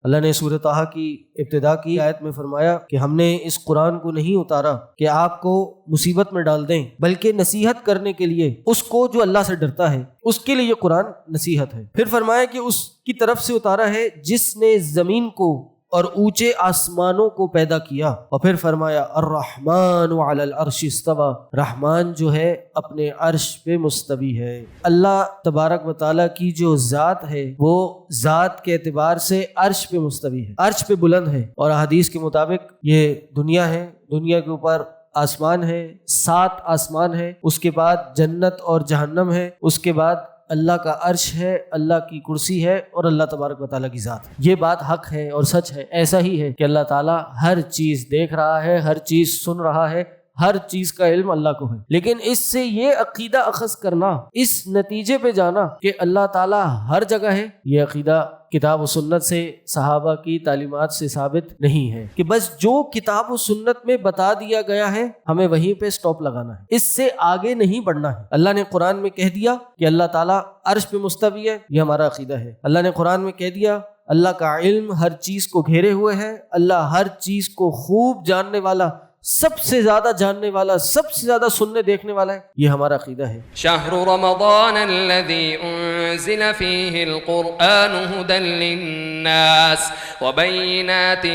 اللہ نے سورۃ طٰہٰ کی ابتدا کی آیت میں فرمایا کہ ہم نے اس قرآن کو نہیں اتارا کہ آپ کو مصیبت میں ڈال دیں، بلکہ نصیحت کرنے کے لیے اس کو جو اللہ سے ڈرتا ہے، اس کے لیے یہ قرآن نصیحت ہے۔ پھر فرمایا کہ اس کی طرف سے اتارا ہے جس نے زمین کو اور اونچے آسمانوں کو پیدا کیا، اور پھر فرمایا الرحمن علی العرش استوی، رحمان جو ہے اپنے عرش پہ مستوی ہے۔ اللہ تبارک و تعالیٰ کی جو ذات ہے وہ ذات کے اعتبار سے عرش پہ مستوی ہے، عرش پہ بلند ہے، اور حدیث کے مطابق یہ دنیا ہے، دنیا کے اوپر آسمان ہے، 7 آسمان ہے، اس کے بعد جنت اور جہنم ہے، اس کے بعد اللہ کا عرش ہے، اللہ کی کرسی ہے، اور اللہ تبارک و تعالیٰ کی ذات ہے۔ یہ بات حق ہے اور سچ ہے، ایسا ہی ہے کہ اللہ تعالیٰ ہر چیز دیکھ رہا ہے، ہر چیز سن رہا ہے، ہر چیز کا علم اللہ کو ہے۔ لیکن اس سے یہ عقیدہ اخذ کرنا، اس نتیجے پہ جانا کہ اللہ تعالیٰ ہر جگہ ہے، یہ عقیدہ کتاب و سنت سے، صحابہ کی تعلیمات سے ثابت نہیں ہے، کہ بس جو کتاب و سنت میں بتا دیا گیا ہے ہمیں وہیں پہ سٹاپ لگانا ہے، اس سے آگے نہیں بڑھنا ہے۔ اللہ نے قرآن میں کہہ دیا کہ اللہ تعالیٰ عرش پہ مستوی ہے، یہ ہمارا عقیدہ ہے۔ اللہ نے قرآن میں کہہ دیا اللہ کا علم ہر چیز کو گھیرے ہوئے ہے، اللہ ہر چیز کو خوب جاننے والا، سب سے زیادہ جاننے والا، سب سے زیادہ سننے دیکھنے والا ہے، یہ ہمارا عقیدہ ہے۔ شہر رمضان الذي انزل فيه القرآن هدى للناس وبينات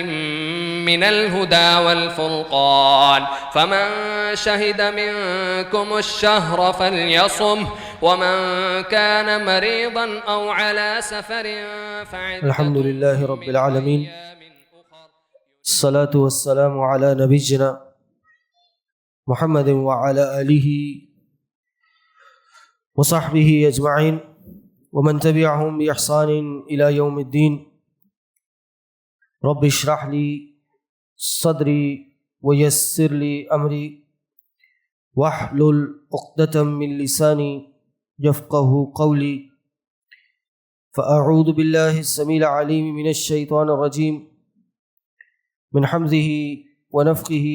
من الهدى والفرقان فمن شهد منكم الشهر فليصمه ومن كان مريضا او على سفر فعدة الحمد لله رب العالمين، الصلاة والسلام على نبينا محمد وعلى آله وصحبه أجمعين ومن تبعهم بإحسان إلى يوم الدين۔ رب اشرح لي صدري ويسر لي أمري واحلل عقدة من لساني يفقه قولي، فأعوذ بالله السميع العليم من الشيطان الرجيم من حمزه ونفخه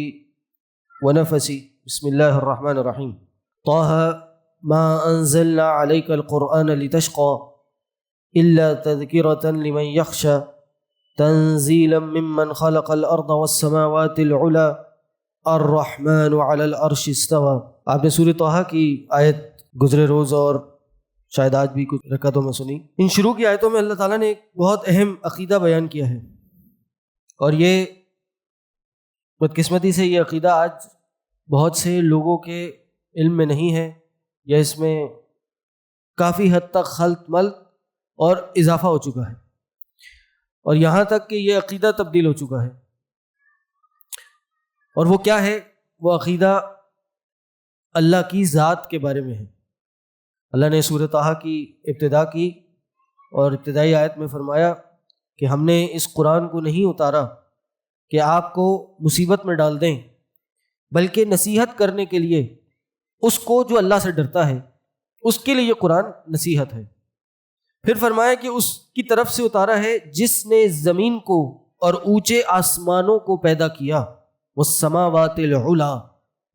ونفسه، بسم الله الرحمن الرحيم۔ طه ما أنزلنا عليك القرآن لتشقى إلا تذكرة لمن يخشى تنزيلا ممن خلق الأرض والسماوات العلى الرحمن على العرش استوى۔ آپ نے سورۃ طه کی آیت گزرے روز اور شاید آج بھی کچھ رکعتوں میں سنی۔ ان شروع کی آیتوں میں اللہ تعالیٰ نے ایک بہت اہم عقیدہ بیان کیا ہے، اور یہ بدقسمتی سے یہ عقیدہ آج بہت سے لوگوں کے علم میں نہیں ہے، یا اس میں کافی حد تک خلط ملط اور اضافہ ہو چکا ہے، اور یہاں تک کہ یہ عقیدہ تبدیل ہو چکا ہے۔ اور وہ کیا ہے؟ وہ عقیدہ اللہ کی ذات کے بارے میں ہے۔ اللہ نے سورۃ طٰہٰ کی ابتدا کی اور ابتدائی آیت میں فرمایا کہ ہم نے اس قرآن کو نہیں اتارا کہ آپ کو مصیبت میں ڈال دیں، بلکہ نصیحت کرنے کے لیے اس کو جو اللہ سے ڈرتا ہے، اس کے لیے یہ قرآن نصیحت ہے۔ پھر فرمایا کہ اس کی طرف سے اتارا ہے جس نے زمین کو اور اونچے آسمانوں کو پیدا کیا، والسماوات العلی،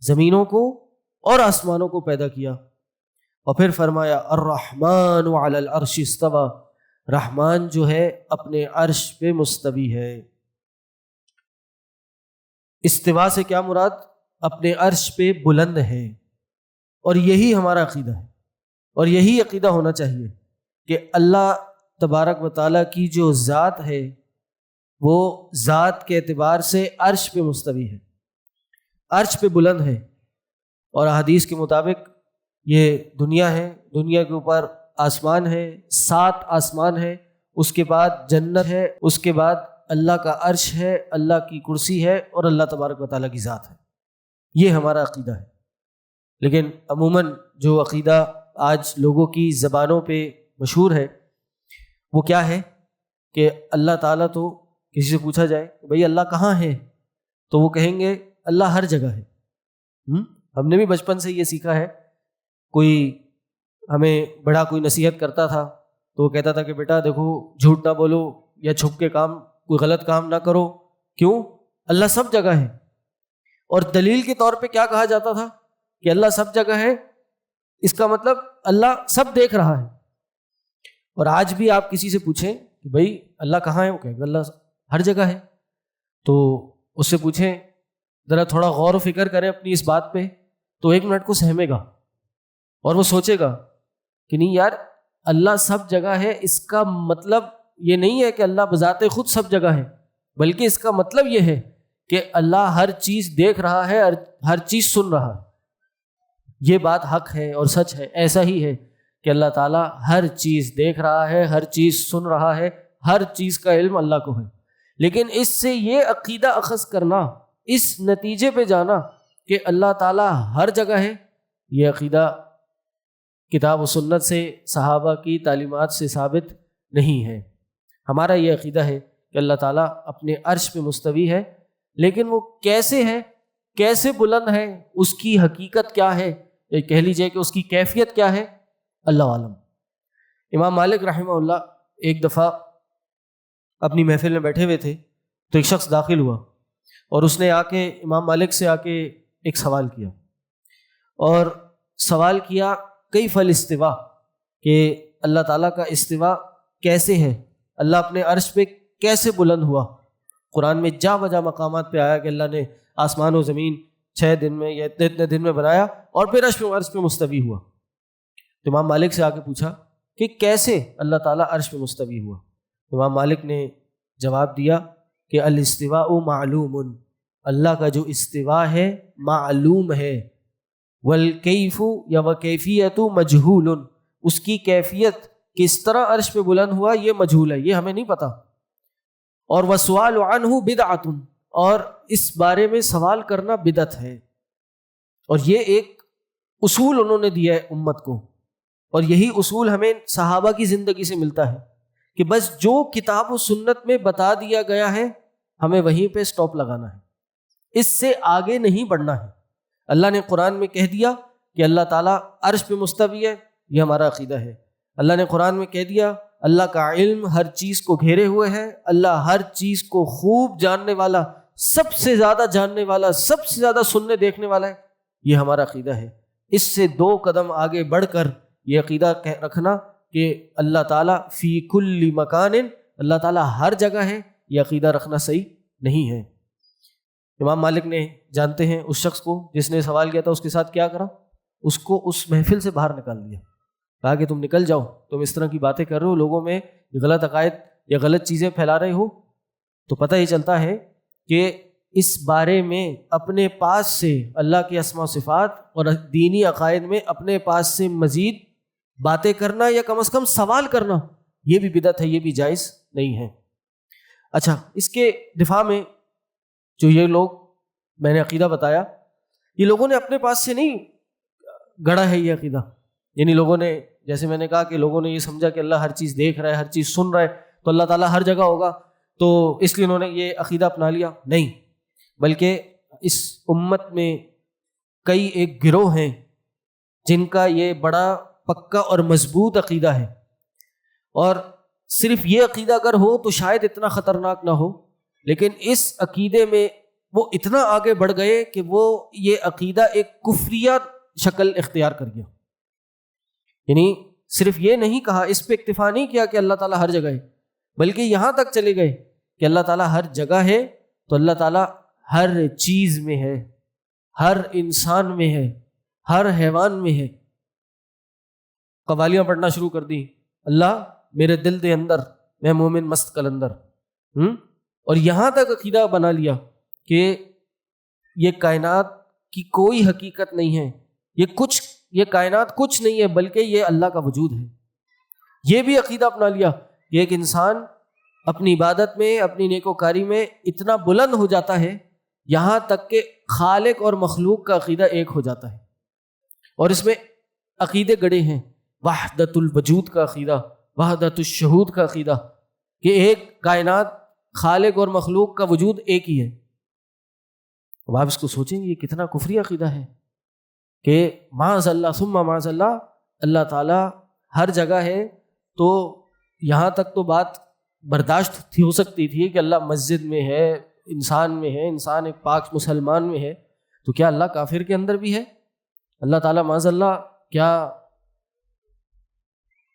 زمینوں کو اور آسمانوں کو پیدا کیا، اور پھر فرمایا الرحمن علی العرش استوی، رحمان جو ہے اپنے عرش پہ مستوی ہے۔ استوا سے کیا مراد؟ اپنے عرش پہ بلند ہے، اور یہی ہمارا عقیدہ ہے، اور یہی عقیدہ ہونا چاہیے کہ اللہ تبارک و تعالیٰ کی جو ذات ہے وہ ذات کے اعتبار سے عرش پہ مستوی ہے، عرش پہ بلند ہے، اور حدیث کے مطابق یہ دنیا ہے، دنیا کے اوپر آسمان ہے، 7 آسمان ہے، اس کے بعد جنت ہے، اس کے بعد اللہ کا عرش ہے، اللہ کی کرسی ہے، اور اللہ تبارک و تعالیٰ کی ذات ہے۔ یہ ہمارا عقیدہ ہے۔ لیکن عموماً جو عقیدہ آج لوگوں کی زبانوں پہ مشہور ہے وہ کیا ہے کہ اللہ تعالیٰ، تو کسی سے پوچھا جائے کہ بھئی اللہ کہاں ہے، تو وہ کہیں گے اللہ ہر جگہ ہے۔ ہم نے بھی بچپن سے یہ سیکھا ہے، کوئی ہمیں بڑا کوئی نصیحت کرتا تھا تو وہ کہتا تھا کہ بیٹا دیکھو جھوٹ نہ بولو یا چھپ کے کام کوئی غلط کام نہ کرو، کیوں؟ اللہ سب جگہ ہے۔ اور دلیل کے طور پہ کیا کہا جاتا تھا کہ اللہ سب جگہ ہے، اس کا مطلب اللہ سب دیکھ رہا ہے۔ اور آج بھی آپ کسی سے پوچھیں کہ بھئی اللہ کہاں ہے؟ وہ کہے گا اللہ ہر جگہ ہے. تو اس سے پوچھیں ذرا تھوڑا غور و فکر کریں اپنی اس بات پہ، تو 1 منٹ کو سہمے گا اور وہ سوچے گا کہ نہیں یار اللہ سب جگہ ہے. اس کا مطلب یہ نہیں ہے کہ اللہ بذات خود سب جگہ ہے، بلکہ اس کا مطلب یہ ہے کہ اللہ ہر چیز دیکھ رہا ہے، ہر چیز سن رہا ہے. یہ بات حق ہے اور سچ ہے. ایسا ہی ہے کہ اللہ تعالیٰ ہر چیز دیکھ رہا ہے، ہر چیز سن رہا ہے، ہر چیز کا علم اللہ کو ہے. لیکن اس سے یہ عقیدہ اخذ کرنا، اس نتیجے پہ جانا کہ اللہ تعالیٰ ہر جگہ ہے، یہ عقیدہ کتاب و سنت سے، صحابہ کی تعلیمات سے ثابت نہیں ہے. ہمارا یہ عقیدہ ہے کہ اللہ تعالیٰ اپنے عرش پہ مستوی ہے، لیکن وہ کیسے ہے، کیسے بلند ہے، اس کی حقیقت کیا ہے، یا کہہ لیجئے کہ اس کی کیفیت کیا ہے، اللہ عالم. امام مالک رحمہ اللہ ایک دفعہ اپنی محفل میں بیٹھے ہوئے تھے تو ایک شخص داخل ہوا اور اس نے آ کے امام مالک سے آ کے ایک سوال کیا، اور سوال کیا کیف الاستواء، کہ اللہ تعالیٰ کا استواء کیسے ہے، اللہ اپنے عرش پہ کیسے بلند ہوا. قرآن میں جا بجا مقامات پہ آیا کہ اللہ نے آسمان و زمین 6 دن میں یا اتنے دن میں بنایا اور پھر عرش پہ مستوی ہوا. تو امام مالک سے آ کے پوچھا کہ کیسے اللہ تعالیٰ عرش پہ مستوی ہوا. امام مالک نے جواب دیا کہ الاستواء معلوم، اللہ کا جو استواء ہے معلوم ہے، والکیف یا وکیفیت مجہول، اس کی کیفیت کس طرح عرش پہ بلند ہوا یہ مجہول ہے، یہ ہمیں نہیں پتہ. اور والسؤال عنہ بدعۃ، اور اس بارے میں سوال کرنا بدعت ہے. اور یہ ایک اصول انہوں نے دیا ہے امت کو، اور یہی اصول ہمیں صحابہ کی زندگی سے ملتا ہے کہ بس جو کتاب و سنت میں بتا دیا گیا ہے ہمیں وہیں پہ سٹاپ لگانا ہے، اس سے آگے نہیں بڑھنا ہے. اللہ نے قرآن میں کہہ دیا کہ اللہ تعالیٰ عرش پہ مستوی ہے، یہ ہمارا عقیدہ ہے. اللہ نے قرآن میں کہہ دیا اللہ کا علم ہر چیز کو گھیرے ہوئے ہے، اللہ ہر چیز کو خوب جاننے والا، سب سے زیادہ جاننے والا، سب سے زیادہ سننے دیکھنے والا ہے، یہ ہمارا عقیدہ ہے. اس سے 2 قدم آگے بڑھ کر یہ عقیدہ رکھنا کہ اللہ تعالیٰ فی کل مکان، اللہ تعالیٰ ہر جگہ ہے، یہ عقیدہ رکھنا صحیح نہیں ہے. امام مالک نے جانتے ہیں اس شخص کو جس نے سوال کیا تھا اس کے ساتھ کیا کرا، اس کو اس محفل سے باہر نکال دیا، کہا کہ تم نکل جاؤ، تم اس طرح کی باتیں کر رہے ہو، لوگوں میں غلط عقائد یا غلط چیزیں پھیلا رہے ہو. تو پتہ ہی چلتا ہے کہ اس بارے میں اپنے پاس سے اللہ کے اسماء و صفات اور دینی عقائد میں اپنے پاس سے مزید باتیں کرنا یا کم از کم سوال کرنا یہ بھی بدعت ہے، یہ بھی جائز نہیں ہے. اچھا، اس کے دفاع میں جو یہ لوگ میں نے عقیدہ بتایا، یہ لوگوں نے اپنے پاس سے نہیں گڑھا ہے یہ عقیدہ. یعنی لوگوں نے، جیسے میں نے کہا کہ لوگوں نے یہ سمجھا کہ اللہ ہر چیز دیکھ رہا ہے، ہر چیز سن رہا ہے، تو اللہ تعالیٰ ہر جگہ ہوگا، تو اس لیے انہوں نے یہ عقیدہ اپنا لیا. نہیں، بلکہ اس امت میں کئی ایک گروہ ہیں جن کا یہ بڑا پکا اور مضبوط عقیدہ ہے، اور صرف یہ عقیدہ اگر ہو تو شاید اتنا خطرناک نہ ہو، لیکن اس عقیدے میں وہ اتنا آگے بڑھ گئے کہ وہ یہ عقیدہ ایک کفریہ شکل اختیار کر گیا. یعنی صرف یہ نہیں کہا، اس پہ اکتفا نہیں کیا کہ اللہ تعالیٰ ہر جگہ ہے، بلکہ یہاں تک چلے گئے کہ اللہ تعالیٰ ہر جگہ ہے تو اللہ تعالیٰ ہر چیز میں ہے، ہر انسان میں ہے، ہر حیوان میں ہے. قوالیاں پڑھنا شروع کر دی، اللہ میرے دل دے اندر میں مومن مست کلندر، اور یہاں تک عقیدہ بنا لیا کہ یہ کائنات کی کوئی حقیقت نہیں ہے، یہ کائنات کچھ نہیں ہے بلکہ یہ اللہ کا وجود ہے. یہ بھی عقیدہ اپنا لیا کہ ایک انسان اپنی عبادت میں، اپنی نیکوکاری میں اتنا بلند ہو جاتا ہے یہاں تک کہ خالق اور مخلوق کا عقیدہ ایک ہو جاتا ہے. اور اس میں عقیدے گڑے ہیں، وحدت الوجود کا عقیدہ، وحدت الشہود کا عقیدہ، کہ ایک کائنات، خالق اور مخلوق کا وجود ایک ہی ہے. اب آپ اس کو سوچیں یہ کتنا کفری عقیدہ ہے کہ معاذ اللہ ثم معاذ اللہ، اللہ تعالیٰ ہر جگہ ہے. تو یہاں تک تو بات برداشت ہو سکتی تھی کہ اللہ مسجد میں ہے، انسان میں ہے، انسان ایک پاک مسلمان میں ہے، تو کیا اللہ کافر کے اندر بھی ہے؟ اللہ تعالیٰ معاذ اللہ کیا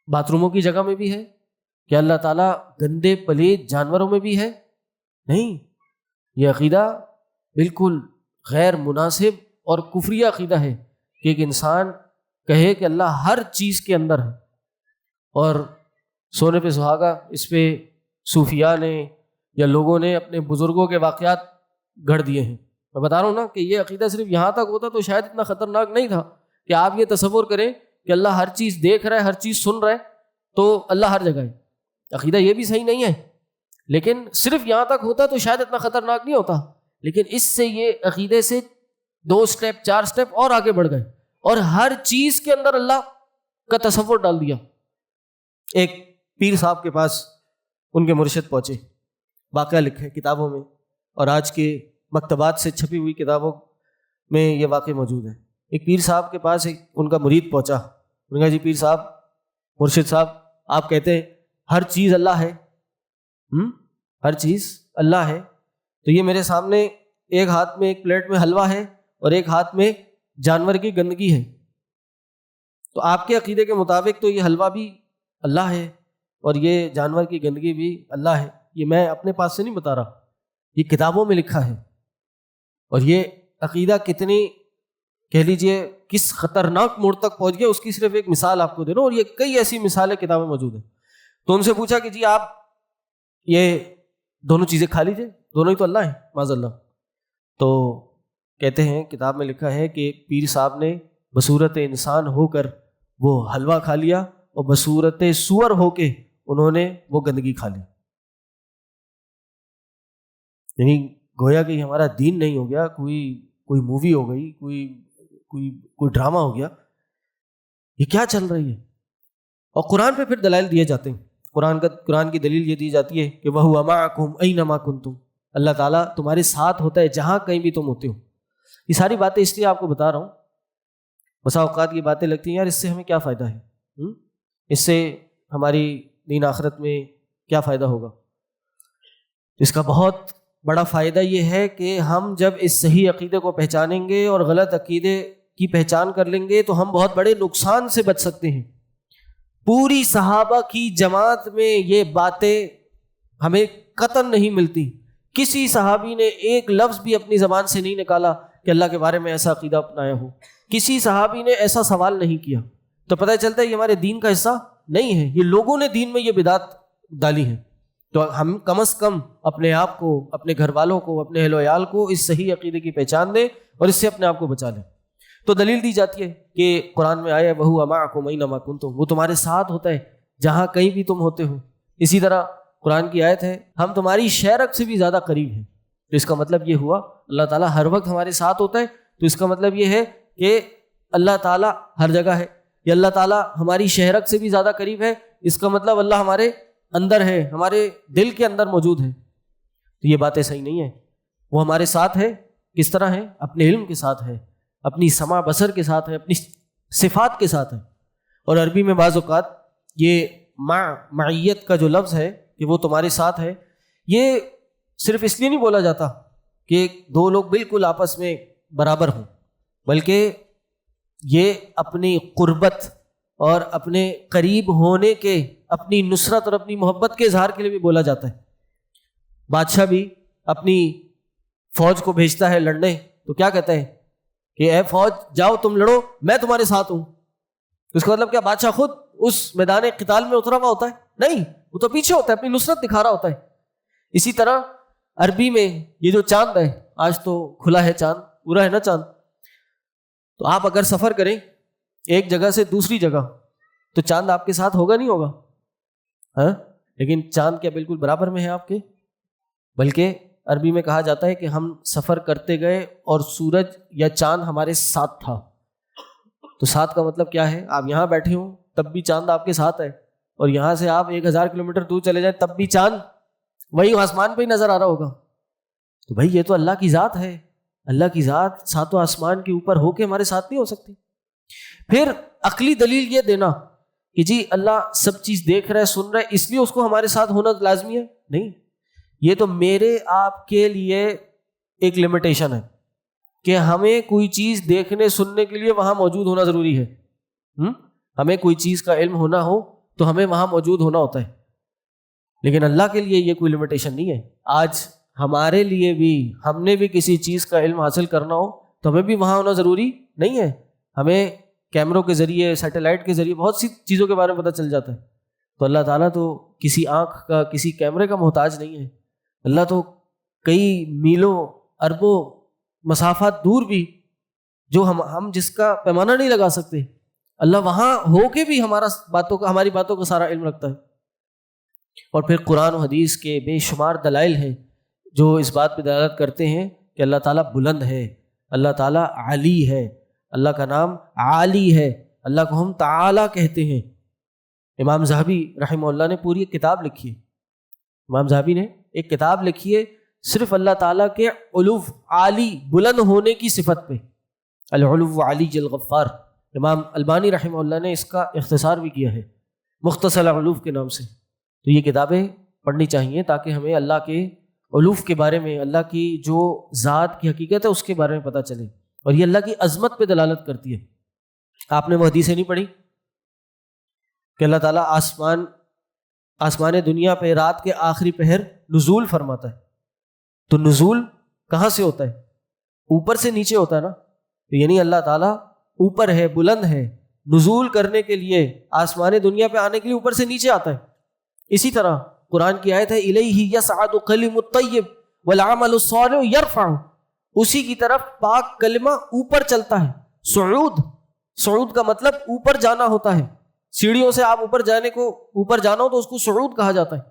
باتھ روموں کی جگہ میں بھی ہے؟ کہ اللہ تعالیٰ گندے پلید جانوروں میں بھی ہے؟ نہیں، یہ عقیدہ بالکل غیر مناسب اور کفری عقیدہ ہے کہ ایک انسان کہے کہ اللہ ہر چیز کے اندر ہے. اور سونے پہ سہاگا اس پہ صوفیاء نے یا لوگوں نے اپنے بزرگوں کے واقعات گھڑ دیے ہیں. میں بتا رہا ہوں نا کہ یہ عقیدہ صرف یہاں تک ہوتا تو شاید اتنا خطرناک نہیں تھا کہ آپ یہ تصور کریں کہ اللہ ہر چیز دیکھ رہا ہے، ہر چیز سن رہا ہے، تو اللہ ہر جگہ ہے. عقیدہ یہ بھی صحیح نہیں ہے، لیکن صرف یہاں تک ہوتا تو شاید اتنا خطرناک نہیں ہوتا. لیکن اس سے یہ عقیدے سے 2 اسٹیپ 4 اسٹیپ اور آگے بڑھ گئے اور ہر چیز کے اندر اللہ کا تصور ڈال دیا. ایک پیر صاحب کے پاس ان کے مرشد پہنچے، واقعہ لکھے کتابوں میں اور آج کے مکتبات سے چھپی ہوئی کتابوں میں یہ واقعہ موجود ہے. ایک پیر صاحب کے پاس ان کا مرید پہنچا. انہوں نے کہا جی پیر صاحب، مرشد صاحب، آپ کہتے ہیں ہر چیز اللہ ہے، ہر چیز اللہ ہے، تو یہ میرے سامنے ایک ہاتھ میں ایک پلیٹ میں حلوہ ہے اور ایک ہاتھ میں جانور کی گندگی ہے، تو آپ کے عقیدے کے مطابق تو یہ حلوہ بھی اللہ ہے اور یہ جانور کی گندگی بھی اللہ ہے. یہ میں اپنے پاس سے نہیں بتا رہا، یہ کتابوں میں لکھا ہے. اور یہ عقیدہ کتنی کہہ لیجئے کس خطرناک موڑ تک پہنچ گیا، اس کی صرف ایک مثال آپ کو دے رہا ہوں، اور یہ کئی ایسی مثالیں کتابیں موجود ہیں. تو ان سے پوچھا کہ جی آپ یہ دونوں چیزیں کھا لیجئے، دونوں ہی تو اللہ ہیں معاذ اللہ. تو کہتے ہیں کتاب میں لکھا ہے کہ پیر صاحب نے بصورت انسان ہو کر وہ حلوہ کھا لیا اور بصورت سور ہو کے انہوں نے وہ گندگی کھا لی. یعنی گویا کہ ہمارا دین نہیں ہو گیا، کوئی مووی ہو گئی، کوئی ڈرامہ ہو گیا. یہ کیا چل رہی ہے؟ اور قرآن پہ پھر دلائل دیے جاتے ہیں. قرآن کی دلیل یہ دی جاتی ہے کہ وَهُوَ مَعَكُمْ أَيْنَمَا كُنْتُمْ، اللہ تعالیٰ تمہارے ساتھ ہوتا ہے جہاں کہیں بھی تم ہوتے ہو. یہ ساری باتیں اس لیے آپ کو بتا رہا ہوں، بسا اوقات یہ باتیں لگتی ہیں یار اس سے ہمیں کیا فائدہ ہے، اس سے ہماری دین آخرت میں کیا فائدہ ہوگا. اس کا بہت بڑا فائدہ یہ ہے کہ ہم جب اس صحیح عقیدے کو پہچانیں گے اور غلط عقیدے کی پہچان کر لیں گے تو ہم بہت بڑے نقصان سے بچ سکتے ہیں. پوری صحابہ کی جماعت میں یہ باتیں ہمیں قطعاً نہیں ملتی. کسی صحابی نے ایک لفظ بھی اپنی زبان سے نہیں نکالا کہ اللہ کے بارے میں ایسا عقیدہ اپنایا ہو. کسی صحابی نے ایسا سوال نہیں کیا. تو پتہ چلتا ہے یہ ہمارے دین کا حصہ نہیں ہے، یہ لوگوں نے دین میں یہ بدعت ڈالی ہے. تو ہم کم از کم اپنے آپ کو، اپنے گھر والوں کو، اپنے اہل و عیال کو اس صحیح عقیدے کی پہچان دیں اور اس سے اپنے آپ کو بچا لیں. تو دلیل دی جاتی ہے کہ قرآن میں آیا وَهُوَ مَعَكُمْ أَيْنَمَا كُنْتُمْ، وہ تمہارے ساتھ ہوتا ہے جہاں کہیں بھی تم ہوتے ہو. اسی طرح قرآن کی آیت ہے ہم تمہاری شہرک سے بھی زیادہ قریب ہیں. تو اس کا مطلب یہ ہوا اللہ تعالیٰ ہر وقت ہمارے ساتھ ہوتا ہے. تو اس کا مطلب یہ ہے کہ اللہ تعالیٰ ہر جگہ ہے. یا اللہ تعالیٰ ہماری شہرک سے بھی زیادہ قریب ہے، اس کا مطلب اللہ ہمارے اندر ہے، ہمارے دل کے اندر موجود ہے. تو یہ باتیں صحیح نہیں ہیں. وہ ہمارے ساتھ ہے، کس طرح ہے؟ اپنے علم کے ساتھ ہے، اپنی سمع بصر کے ساتھ ہے، اپنی صفات کے ساتھ ہے. اور عربی میں بعض اوقات یہ معیت کا جو لفظ ہے کہ وہ تمہارے ساتھ ہے، یہ صرف اس لیے نہیں بولا جاتا کہ دو لوگ بالکل آپس میں برابر ہوں، بلکہ یہ اپنی قربت اور اپنے قریب ہونے کے، اپنی نصرت اور اپنی محبت کے اظہار کے لیے بھی بولا جاتا ہے. بادشاہ بھی اپنی فوج کو بھیجتا ہے لڑنے تو کیا کہتا ہے کہ اے فوج جاؤ تم لڑو، میں تمہارے ساتھ ہوں. اس کا مطلب کیا بادشاہ خود اس میدان قتال میں اترا ہوا ہوتا ہے؟ نہیں، وہ تو پیچھے ہوتا ہے، اپنی نصرت دکھا رہا ہوتا ہے. اسی طرح عربی میں یہ جو چاند ہے، آج تو کھلا ہے چاند، پورا ہے نا چاند، تو آپ اگر سفر کریں ایک جگہ سے دوسری جگہ تو چاند آپ کے ساتھ ہوگا نہیں ہوگا؟ ہاں، لیکن چاند کیا بالکل برابر میں ہے آپ کے؟ بلکہ عربی میں کہا جاتا ہے کہ ہم سفر کرتے گئے اور سورج یا چاند ہمارے ساتھ تھا. تو ساتھ کا مطلب کیا ہے؟ آپ یہاں بیٹھے ہوں تب بھی چاند آپ کے ساتھ ہے، اور یہاں سے آپ 1000 کلومیٹر دور چلے جائیں تب بھی چاند وہی آسمان پہ ہی نظر آ رہا ہوگا. تو بھائی یہ تو اللہ کی ذات ہے، اللہ کی ذات ساتوں آسمان کے اوپر ہو کے ہمارے ساتھ نہیں ہو سکتی. پھر عقلی دلیل یہ دینا کہ جی اللہ سب چیز دیکھ رہا ہے، سن رہا ہے، اس لیے اس کو ہمارے ساتھ ہونا لازمی ہے، نہیں. یہ تو میرے آپ کے لیے ایک لمیٹیشن ہے کہ ہمیں کوئی چیز دیکھنے سننے کے لیے وہاں موجود ہونا ضروری ہے. ہمیں کوئی چیز کا علم ہونا ہو تو ہمیں وہاں موجود ہونا ہوتا ہے. لیکن اللہ کے لیے یہ کوئی لمیٹیشن نہیں ہے. آج ہمارے لیے بھی ہم نے بھی کسی چیز کا علم حاصل کرنا ہو تو ہمیں بھی وہاں ہونا ضروری نہیں ہے. ہمیں کیمروں کے ذریعے سیٹلائٹ کے ذریعے بہت سی چیزوں کے بارے میں پتہ چل جاتا ہے. تو اللہ تعالیٰ تو کسی آنکھ کا کسی کیمرے کا محتاج نہیں ہے. اللہ تو کئی میلوں اربوں مسافات دور بھی جو ہم جس کا پیمانہ نہیں لگا سکتے، اللہ وہاں ہو کے بھی ہماری باتوں کا سارا علم رکھتا ہے. اور پھر قرآن و حدیث کے بے شمار دلائل ہیں جو اس بات پہ دلالت کرتے ہیں کہ اللہ تعالیٰ بلند ہے، اللہ تعالیٰ علی ہے، اللہ کا نام عالی ہے، اللہ کو ہم تعالی کہتے ہیں. امام ذہبی رحمہ اللہ نے پوری ایک کتاب لکھی ہے. امام ذہبی نے ایک کتاب لکھی ہے صرف اللہ تعالیٰ کے علو عالی بلند ہونے کی صفت پہ، العلو علی الغفار. امام البانی رحمہ اللہ نے اس کا اختصار بھی کیا ہے مختصر العلو کے نام سے. تو یہ کتابیں پڑھنی چاہیے تاکہ ہمیں اللہ کے علوف کے بارے میں، اللہ کی جو ذات کی حقیقت ہے اس کے بارے میں پتہ چلے. اور یہ اللہ کی عظمت پہ دلالت کرتی ہے. آپ نے وہ حدیثیں نہیں پڑھی کہ اللہ تعالیٰ آسمان دنیا پہ رات کے آخری پہر نزول فرماتا ہے. تو نزول کہاں سے ہوتا ہے؟ اوپر سے نیچے ہوتا ہے نا. تو یعنی اللہ تعالیٰ اوپر ہے، بلند ہے، نزول کرنے کے لیے آسمان دنیا پہ آنے کے لیے اوپر سے نیچے آتا ہے. اسی طرح قرآن کی آیت ہے الیہ یصعد الکلم الطیب والعمل الصالح یرفع، اسی کی طرف پاک کلمہ اوپر چلتا ہے. صعود کا مطلب اوپر جانا ہوتا ہے. سیڑھیوں سے آپ اوپر جانا ہو تو اس کو صعود کہا جاتا ہے.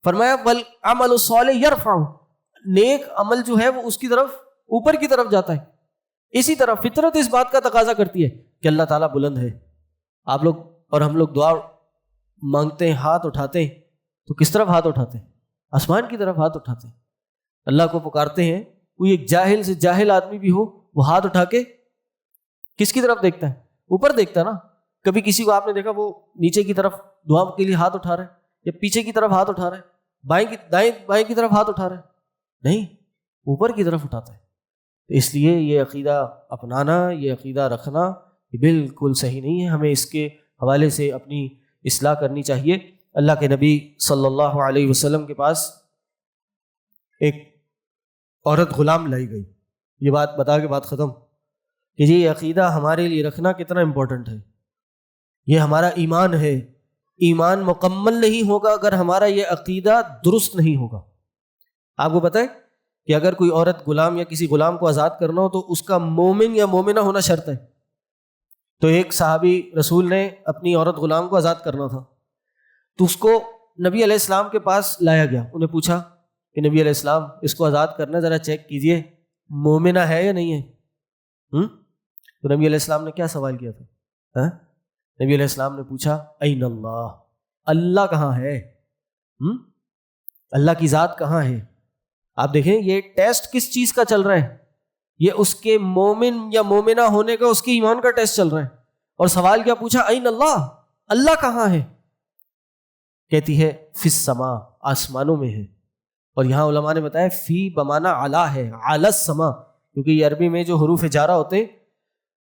فرمایا والعمل الصالح یرفع، نیک عمل جو ہے وہ اس کی طرف اوپر کی طرف جاتا ہے. اسی طرح فطرت اس بات کا تقاضا کرتی ہے کہ اللہ تعالیٰ بلند ہے. آپ لوگ اور ہم لوگ دعا مانگتے ہیں، ہاتھ اٹھاتے ہیں تو کس طرف ہاتھ اٹھاتے ہیں؟ آسمان کی طرف ہاتھ اٹھاتے ہیں. اللہ کو پکارتے ہیں. کوئی ایک جاہل سے جاہل آدمی بھی ہو وہ ہاتھ اٹھا کے کس کی طرف دیکھتا ہے؟ اوپر دیکھتا ہے نا. کبھی کسی کو آپ نے دیکھا وہ نیچے کی طرف دعا کے لیے ہاتھ اٹھا رہا ہے یا پیچھے کی طرف ہاتھ اٹھا رہا ہے، بائیں کی طرف ہاتھ اٹھا رہا ہے؟ نہیں، اوپر کی طرف اٹھاتا ہے. تو اس لیے یہ عقیدہ اپنانا، یہ عقیدہ رکھنا یہ بالکل صحیح نہیں ہے. ہمیں اس کے حوالے سے اپنی اصلاح کرنی چاہیے. اللہ کے نبی صلی اللہ علیہ وسلم کے پاس ایک عورت غلام لائی گئی. یہ بات بتا کے بات ختم کہ جی یہ عقیدہ ہمارے لیے رکھنا کتنا امپورٹنٹ ہے. یہ ہمارا ایمان ہے. ایمان مکمل نہیں ہوگا اگر ہمارا یہ عقیدہ درست نہیں ہوگا. آپ کو پتہ ہے کہ اگر کوئی عورت غلام یا کسی غلام کو آزاد کرنا ہو تو اس کا مومن یا مومنہ ہونا شرط ہے. تو ایک صحابی رسول نے اپنی عورت غلام کو آزاد کرنا تھا تو اس کو نبی علیہ السلام کے پاس لایا گیا. انہیں پوچھا کہ نبی علیہ السلام اس کو آزاد کرنا، ذرا چیک کیجئے مومنہ ہے یا نہیں ہے. تو نبی علیہ السلام نے کیا سوال کیا تھا؟ نبی علیہ السلام نے پوچھا این اللہ، اللہ کہاں ہے؟ اللہ کی ذات کہاں ہے؟ آپ دیکھیں یہ ٹیسٹ کس چیز کا چل رہا ہے؟ یہ اس کے مومن یا مومنہ ہونے کا، اس کے ایمان کا ٹیسٹ چل رہا ہے. اور سوال کیا پوچھا؟ این اللہ، اللہ کہاں ہے؟ کہتی ہے فی السماء، آسمانوں میں ہے. اور یہاں علماء نے بتایا فی بمعنی علی ہے، علی السماء، کیونکہ یہ عربی میں جو حروف جارہ ہوتے ہیں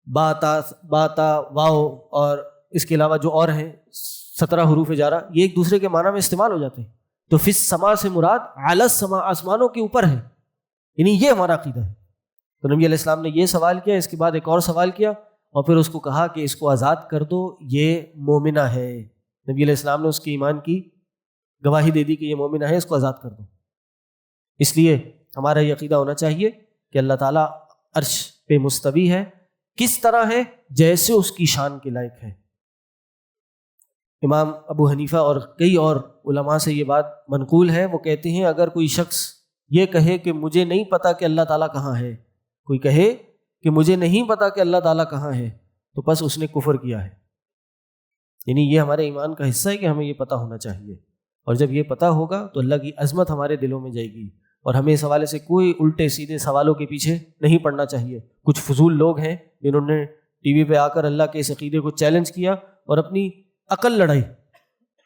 باتا واو اور اس کے علاوہ جو اور ہیں 17 حروف جارہ، یہ ایک دوسرے کے معنی میں استعمال ہو جاتے ہیں. تو فی السماء سے مراد علی السماء، آسمانوں کے اوپر ہے. یعنی یہ ہمارا عقیدہ ہے. تو نبی علیہ السلام نے یہ سوال کیا، اس کے بعد ایک اور سوال کیا اور پھر اس کو کہا کہ اس کو آزاد کر دو، یہ مومنہ ہے. نبی علیہ السلام نے اس کے ایمان کی گواہی دے دی کہ یہ مومنہ ہے، اس کو آزاد کر دو. اس لیے ہمارا یہ عقیدہ ہونا چاہیے کہ اللہ تعالیٰ عرش پہ مستوی ہے. کس طرح ہے؟ جیسے اس کی شان کے لائق ہے. امام ابو حنیفہ اور کئی اور علماء سے یہ بات منقول ہے. وہ کہتے ہیں اگر کوئی شخص یہ کہے کہ مجھے نہیں پتا کہ اللہ تعالیٰ کہاں ہے، کوئی کہے کہ مجھے نہیں پتا کہ اللہ تعالیٰ کہاں ہے، تو بس اس نے کفر کیا ہے. یعنی یہ ہمارے ایمان کا حصہ ہے کہ ہمیں یہ پتہ ہونا چاہیے. اور جب یہ پتہ ہوگا تو اللہ کی عظمت ہمارے دلوں میں جائے گی. اور ہمیں اس حوالے سے کوئی الٹے سیدھے سوالوں کے پیچھے نہیں پڑنا چاہیے. کچھ فضول لوگ ہیں جنہوں نے ٹی وی پہ آ کر اللہ کے اس عقیدے کو چیلنج کیا اور اپنی عقل لڑائی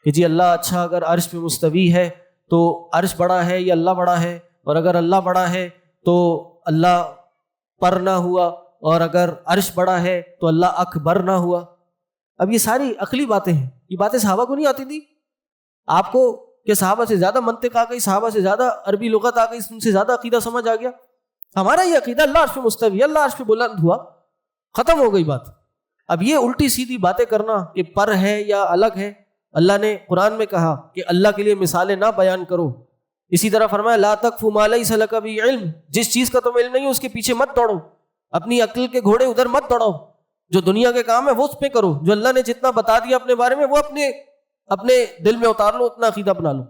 کہ جی اللہ اچھا اگر عرش پہ مستوی ہے تو عرش بڑا ہے یا اللہ بڑا ہے، اور اگر اللہ بڑا ہے تو اللہ پر نہ ہوا، اور اگر عرش بڑا ہے تو اللہ اکبر نہ ہوا. اب یہ ساری عقلی باتیں ہیں. یہ باتیں صحابہ کو نہیں آتی تھی. آپ کو کہ صحابہ سے زیادہ منطق آ گئی، صحابہ سے زیادہ عربی لغت آ گئی، ان سے زیادہ عقیدہ سمجھ آ گیا. ہمارا یہ عقیدہ اللہ عرش پہ مستوی، اللہ عرش پہ بلند ہوا، ختم ہو گئی بات. اب یہ الٹی سیدھی باتیں کرنا کہ پر ہے یا الگ ہے، اللہ نے قرآن میں کہا کہ اللہ کے لیے مثالیں نہ بیان کرو. اسی طرح فرمایا لا تقف ما لیس لک بہ علم، جس چیز کا تمہیں علم نہیں اس کے پیچھے مت دوڑو، اپنی عقل کے گھوڑے ادھر مت دوڑاؤ. جو دنیا کے کام ہے وہ اس پہ کرو، جو اللہ نے جتنا بتا دیا اپنے بارے میں وہ اپنے دل میں اتار لو، اتنا عقیدہ بنا لو.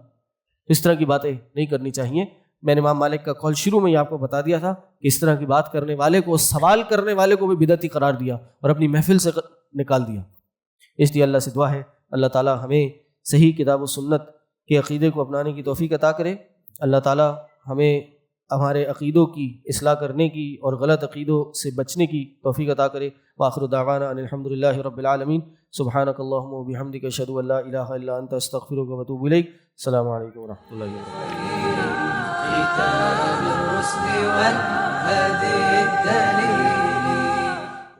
اس طرح کی باتیں نہیں کرنی چاہیے. میں نے امام مالک کا قول شروع میں ہی آپ کو بتا دیا تھا کہ اس طرح کی بات کرنے والے کو، سوال کرنے والے کو بھی بدعتی قرار دیا اور اپنی محفل سے نکال دیا. اس لیے اللہ سے دعا ہے اللہ تعالیٰ ہمیں صحیح کتاب و سنت کے عقیدے کو اپنانے کی توفیق عطا کرے. اللہ تعالیٰ ہمیں ہمارے عقیدوں کی اصلاح کرنے کی اور غلط عقیدوں سے بچنے کی توفیق عطا کرے. وآخر دعوانا ان الحمد للہ رب العالمین. سبحانک اللہم و بحمدک اشہد ان لا الہ الا انت استغفرک و اتوب الیک. السلام علیکم و رحمۃ اللہ وبرکاتہ.